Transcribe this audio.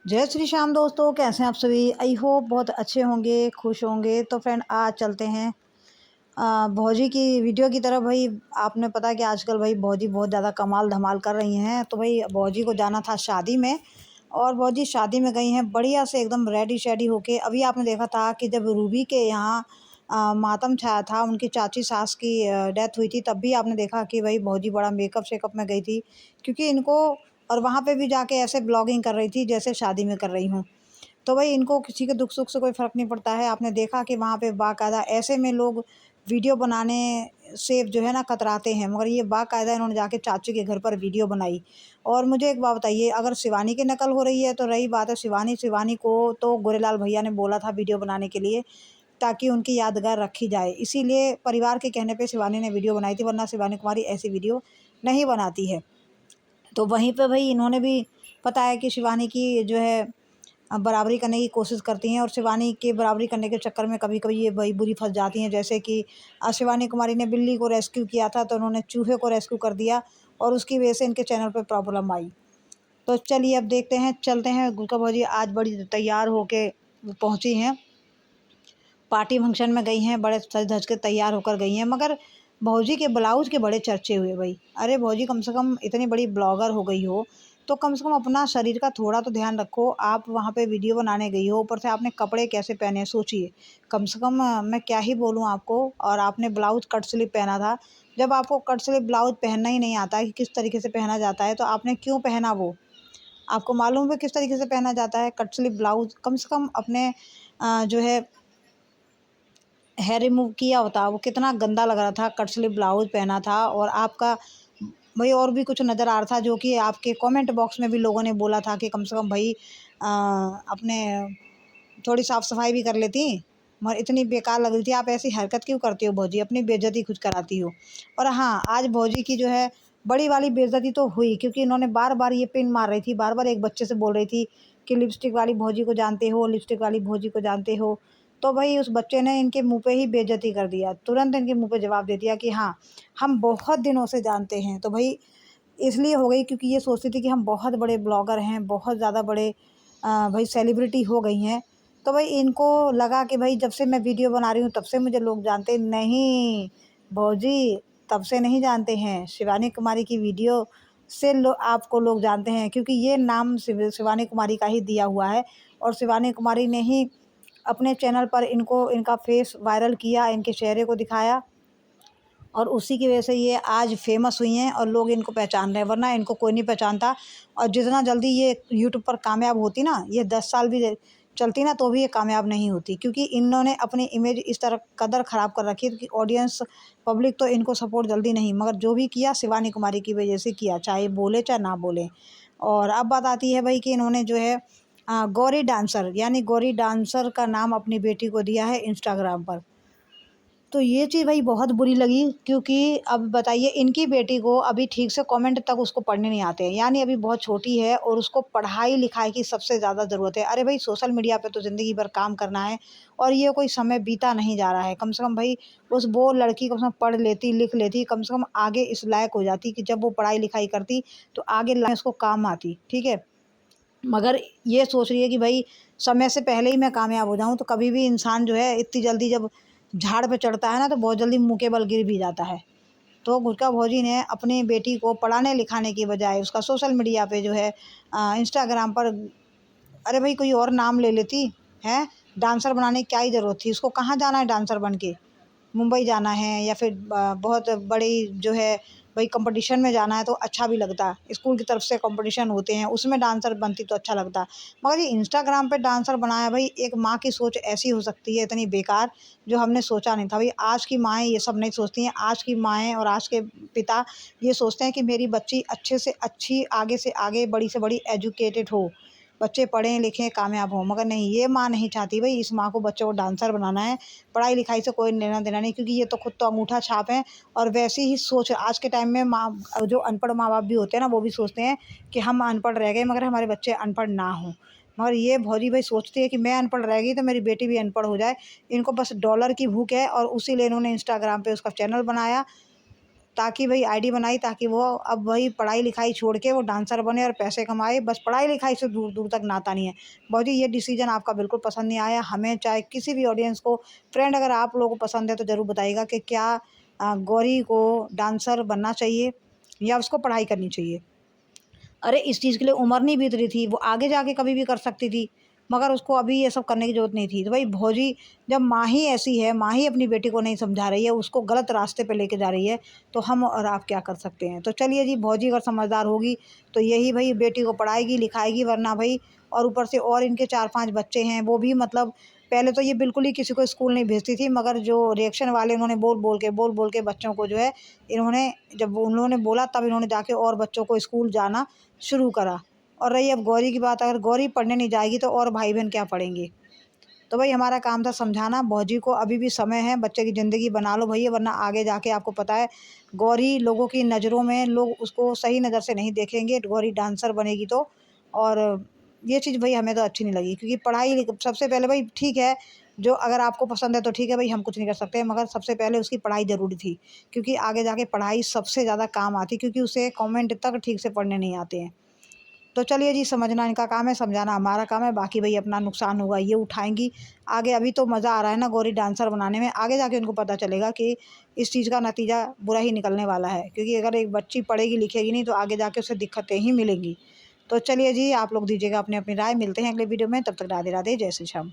जय श्री श्याम दोस्तों, कैसे हैं आप सभी। आई होप बहुत अच्छे होंगे, खुश होंगे। तो फ्रेंड, आज चलते हैं भौजी की वीडियो की तरफ। भाई आपने पता है कि आजकल भाई भौजी बहुत ज़्यादा कमाल धमाल कर रही हैं। तो भाई भौजी को जाना था शादी में, और भौजी शादी में गई हैं बढ़िया से एकदम रेडी शेडी होके। अभी आपने देखा था कि जब रूबी के यहाँ मातम छाया था, उनकी चाची सास की डेथ हुई थी, तब भी आपने देखा कि भाई भौजी बड़ा मेकअप शेकअप में गई थी, क्योंकि इनको, और वहाँ पे भी जाके ऐसे ब्लॉगिंग कर रही थी जैसे शादी में कर रही हूँ। तो भाई इनको किसी के दुख सुख से कोई फ़र्क नहीं पड़ता है। आपने देखा कि वहाँ पे बाकायदा ऐसे में लोग वीडियो बनाने से जो है ना कतराते हैं, मगर ये बाकायदा इन्होंने जाके चाची के घर पर वीडियो बनाई। और मुझे एक बात बताइए, अगर शिवानी की नकल हो रही है तो रही बात है शिवानी, शिवानी को तो गोरेलाल भैया ने बोला था वीडियो बनाने के लिए, ताकि उनकी यादगार रखी जाए। इसीलिए परिवार के कहने पे शिवानी ने वीडियो बनाई थी, वरना शिवानी कुमारी ऐसी वीडियो नहीं बनाती है। तो वहीं पे भाई इन्होंने भी, पता है कि शिवानी की जो है बराबरी करने की कोशिश करती हैं, और शिवानी के बराबरी करने के चक्कर में कभी कभी ये बड़ी बुरी फंस जाती हैं। जैसे कि शिवानी कुमारी ने बिल्ली को रेस्क्यू किया था, तो उन्होंने चूहे को रेस्क्यू कर दिया, और उसकी वजह से इनके चैनल पे प्रॉब्लम आई। तो चलिए अब देखते हैं, चलते हैं। गुलका भौजी आज बड़ी तैयार होके पहुंची हैं, पार्टी फंक्शन में गई हैं, बड़े सज धज के तैयार होकर गई हैं। मगर भौजी के ब्लाउज़ के बड़े चर्चे हुए भाई। अरे भौजी, कम से कम इतनी बड़ी ब्लॉगर हो गई हो तो कम से कम अपना शरीर का थोड़ा तो ध्यान रखो। आप वहाँ पे वीडियो बनाने गई हो, ऊपर से आपने कपड़े कैसे पहने हैं सोचिए। कम से कम मैं क्या ही बोलूँ आपको। और आपने ब्लाउज़ कट स्लीव पहना था। जब आपको कट स्लीव ब्लाउज़ पहनना ही नहीं आता है कि किस तरीके से पहना जाता है, तो आपने क्यों पहना वो? आपको मालूम है किस तरीके से पहना जाता है कट स्लीव ब्लाउज़? कम से कम अपने जो है हेयर रिमूव किया होता, वो कितना गंदा लग रहा था। कट स्लीव ब्लाउज़ पहना था, और आपका भाई और भी कुछ नज़र आ रहा था, जो कि आपके कमेंट बॉक्स में भी लोगों ने बोला था कि कम से कम भाई अपने थोड़ी साफ़ सफाई भी कर लेती। मगर इतनी बेकार लग रही थी। आप ऐसी हरकत क्यों करती हो भौजी? अपनी बेइज्जती खुद कराती हो। और हाँ, आज भौजी की जो है बड़ी वाली बेइज्जती तो हुई, क्योंकि इन्होंने बार बार ये पिन मार रही थी, बार बार एक बच्चे से बोल रही थी कि लिपस्टिक वाली भौजी को जानते हो, लिपस्टिक वाली भौजी को जानते हो। तो भाई उस बच्चे ने इनके मुंह पे ही बेइज्जती कर दिया, तुरंत इनके मुंह पे जवाब दे दिया कि हाँ, हम बहुत दिनों से जानते हैं। तो भाई इसलिए हो गई क्योंकि ये सोचती थी कि हम बहुत बड़े ब्लॉगर हैं, बहुत ज़्यादा बड़े भाई सेलिब्रिटी हो गई हैं। तो भाई इनको लगा कि भाई जब से मैं वीडियो बना रही हूँ तब से मुझे लोग जानते नहीं। भौजी, तब से नहीं जानते हैं। शिवानी कुमारी की वीडियो से आपको लोग जानते हैं, क्योंकि ये नाम शिवानी कुमारी का ही दिया हुआ है, और शिवानी कुमारी ने ही अपने चैनल पर इनको, इनका फेस वायरल किया, इनके चेहरे को दिखाया, और उसी की वजह से ये आज फ़ेमस हुई हैं और लोग इनको पहचान रहे हैं, वरना इनको कोई नहीं पहचानता। और जितना जल्दी ये यूट्यूब पर कामयाब होती ना, ये 10 साल भी चलती ना, तो भी ये कामयाब नहीं होती, क्योंकि इन्होंने अपनी इमेज इस तरह कदर ख़राब कर रखी है कि ऑडियंस, पब्लिक तो इनको सपोर्ट जल्दी नहीं, मगर जो भी किया शिवानी कुमारी की वजह से किया, चाहे बोले चाहे ना बोले। और अब बात आती है भाई कि इन्होंने जो है गौरी डांसर, यानी गौरी डांसर का नाम अपनी बेटी को दिया है इंस्टाग्राम पर। तो ये चीज़ भाई बहुत बुरी लगी, क्योंकि अब बताइए, इनकी बेटी को अभी ठीक से कमेंट तक उसको पढ़ने नहीं आते हैं, यानी अभी बहुत छोटी है और उसको पढ़ाई लिखाई की सबसे ज़्यादा ज़रूरत है। अरे भाई, सोशल मीडिया पे तो ज़िंदगी भर काम करना है, और ये कोई समय बीता नहीं जा रहा है। कम से कम भाई उस वो लड़की कम से कम पढ़ लेती, लिख लेती, कम से कम आगे इस लायक हो जाती कि जब वो पढ़ाई लिखाई करती तो आगे लाइफ में उसको काम आती, ठीक है। मगर ये सोच रही है कि भाई समय से पहले ही मैं कामयाब हो जाऊँ। तो कभी भी इंसान जो है इतनी जल्दी जब झाड़ पे चढ़ता है ना, तो बहुत जल्दी मुँह के बल गिर भी जाता है। तो गुटका भौजी ने अपनी बेटी को पढ़ाने लिखाने की बजाय उसका सोशल मीडिया पे जो है इंस्टाग्राम पर, अरे भाई कोई और नाम ले लेती है। डांसर बनाने की क्या ही ज़रूरत थी? उसको कहाँ जाना है डांसर बन के? मुंबई जाना है, या फिर बहुत बड़ी जो है भाई कंपटीशन में जाना है, तो अच्छा भी लगता। स्कूल की तरफ से कंपटीशन होते हैं, उसमें डांसर बनती तो अच्छा लगता। मगर ये इंस्टाग्राम पे डांसर बनाया भाई। एक माँ की सोच ऐसी हो सकती है इतनी बेकार, जो हमने सोचा नहीं था भाई। आज की माएँ ये सब नहीं सोचती हैं। आज की माएँ और आज के पिता ये सोचते हैं कि मेरी बच्ची अच्छे से अच्छी, आगे से आगे, बड़ी से बड़ी एजुकेटेड हो, बच्चे पढ़ें लिखें कामयाब हों। मगर नहीं, ये माँ नहीं चाहती भाई इस माँ को बच्चों को डांसर बनाना है। पढ़ाई लिखाई से कोई लेना देना नहीं, क्योंकि ये तो खुद तो अंगूठा छाप हैं। और वैसी ही सोच आज के टाइम में माँ, जो अनपढ़ माँ बाप भी होते हैं ना, वो भी सोचते हैं कि हम अनपढ़ रह गए मगर हमारे बच्चे अनपढ़ ना हों। मगर ये भौजी भाई सोचती है कि मैं अनपढ़ रह गई तो मेरी बेटी भी अनपढ़ हो जाए। इनको बस डॉलर की भूख है, और उसी लिए इन्होंने इंस्टाग्राम पे उसका चैनल बनाया, ताकि भाई आईडी बनाई ताकि वो अब वही पढ़ाई लिखाई छोड़ के वो डांसर बने और पैसे कमाए। बस पढ़ाई लिखाई से दूर दूर तक नाता नहीं है। भाजी ये डिसीजन आपका बिल्कुल पसंद नहीं आया हमें, चाहे किसी भी ऑडियंस को। फ्रेंड अगर आप लोगों को पसंद है तो ज़रूर बताइएगा कि क्या गौरी को डांसर बनना चाहिए या उसको पढ़ाई करनी चाहिए। अरे इस चीज़ के लिए उम्र नहीं बीत रही थी, वो आगे जाके कभी भी कर सकती थी, मगर उसको अभी ये सब करने की ज़रूरत नहीं थी। तो भाई भौजी, जब माँ ही ऐसी है, माँ ही अपनी बेटी को नहीं समझा रही है, उसको गलत रास्ते पे लेके जा रही है, तो हम और आप क्या कर सकते हैं। तो चलिए जी, भौजी अगर समझदार होगी तो यही भाई बेटी को पढ़ाएगी लिखाएगी, वरना भाई और ऊपर से और इनके 4-5 बच्चे हैं, वो भी मतलब पहले तो ये बिल्कुल ही किसी को स्कूल नहीं भेजती थी, मगर जो रिएक्शन वाले इन्होंने बोल बोल के बच्चों को जो है, इन्होंने जब उन लोगों ने बोला तब इन्होंने जाके और बच्चों को स्कूल जाना शुरू करा। और रही अब गौरी की बात, अगर गौरी पढ़ने नहीं जाएगी तो और भाई बहन क्या पढ़ेंगे। तो भाई हमारा काम था समझाना भौजी को, अभी भी समय है, बच्चे की ज़िंदगी बना लो भैया, वरना आगे जाके आपको पता है गौरी लोगों की नज़रों में लोग उसको सही नज़र से नहीं देखेंगे, गौरी डांसर बनेगी तो। और ये चीज़ भाई हमें तो अच्छी नहीं लगी, क्योंकि पढ़ाई सबसे पहले भाई ठीक है, जो अगर आपको पसंद है तो ठीक है भाई, हम कुछ नहीं कर सकते, मगर सबसे पहले उसकी पढ़ाई ज़रूरी थी, क्योंकि आगे जाके पढ़ाई सबसे ज़्यादा काम आती, क्योंकि उसे कॉन्वेंट तक ठीक से पढ़ने नहीं आते हैं। तो चलिए जी, समझना इनका काम है, समझाना हमारा काम है। बाकी भाई अपना नुकसान होगा ये उठाएँगी आगे। अभी तो मज़ा आ रहा है ना गौरी डांसर बनाने में, आगे जाके उनको पता चलेगा कि इस चीज़ का नतीजा बुरा ही निकलने वाला है, क्योंकि अगर एक बच्ची पढ़ेगी लिखेगी नहीं तो आगे जाके उसे दिक्कतें ही मिलेंगी। तो चलिए जी, आप लोग दीजिएगा अपनी अपनी राय। मिलते हैं अगले वीडियो में, तब तक राधे राधे, जय श्री श्याम।